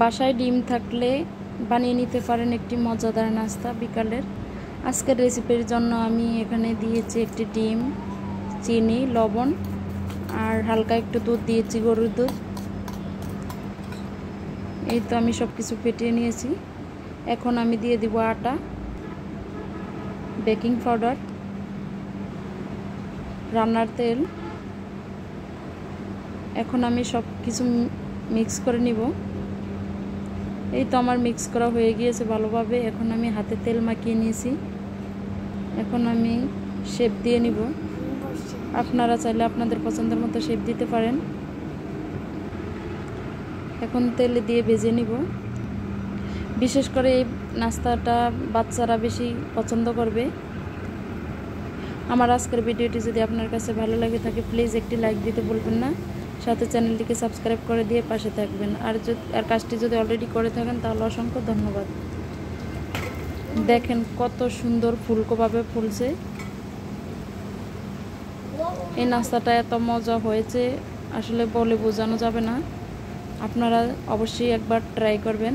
বাসায় ডিম থাকলে বানিয়ে নিতে পারেন একটি মজাদার নাস্তা বিকালের। আজকের রেসিপির জন্য আমি এখানে দিয়েছি একটি ডিম, চিনি, লবণ আর হালকা একটু দুধ দিয়েছি, গরুর দুধ। এই তো আমি সব কিছু ফেটিয়ে নিয়েছি। এখন আমি দিয়ে দিব আটা, বেকিং পাউডার, রান্নার তেল। এখন আমি সব কিছু মিক্স করে নিব। এই তো আমার মিক্স করা হয়ে গিয়েছে ভালোভাবে। এখন আমি হাতে তেল মাখিয়ে নিয়েছি। এখন আমি শেপ দিয়ে নিব। আপনারা চাইলে আপনাদের পছন্দের মতো শেপ দিতে পারেন। এখন তেলে দিয়ে ভেজে নিব। বিশেষ করে এই নাস্তাটা বাচ্চারা বেশি পছন্দ করবে। আমার আজকের ভিডিওটি যদি আপনার কাছে ভালো লাগে থাকে প্লিজ একটি লাইক দিতে ভুলবেন না। সাথে চ্যানেলটিকে সাবস্ক্রাইব করে দিয়ে পাশে থাকবেন। আর কাজটি যদি অলরেডি করে থাকেন তাহলে অসংখ্য ধন্যবাদ। দেখেন কত সুন্দর ফুলকোভাবে ফুলছে। এই নাস্তাটা এত মজা হয়েছে আসলে বলে বোঝানো যাবে না। আপনারা অবশ্যই একবার ট্রাই করবেন,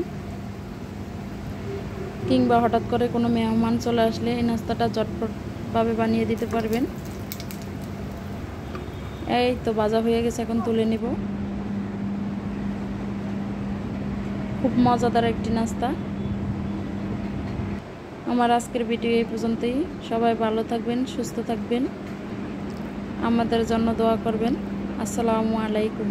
কিংবা হঠাৎ করে কোনো মেহমান চলে আসলে এই নাস্তাটা ঝটপটভাবে বানিয়ে দিতে পারবেন। এই তো ভাজা হয়ে গেছে, এখন তুলে নিব। খুব মজাদার একটি নাস্তা। আমার আজকের ভিডিও এই পর্যন্তই। সবাই ভালো থাকবেন, সুস্থ থাকবেন, আমাদের জন্য দোয়া করবেন। আসসালামু আলাইকুম।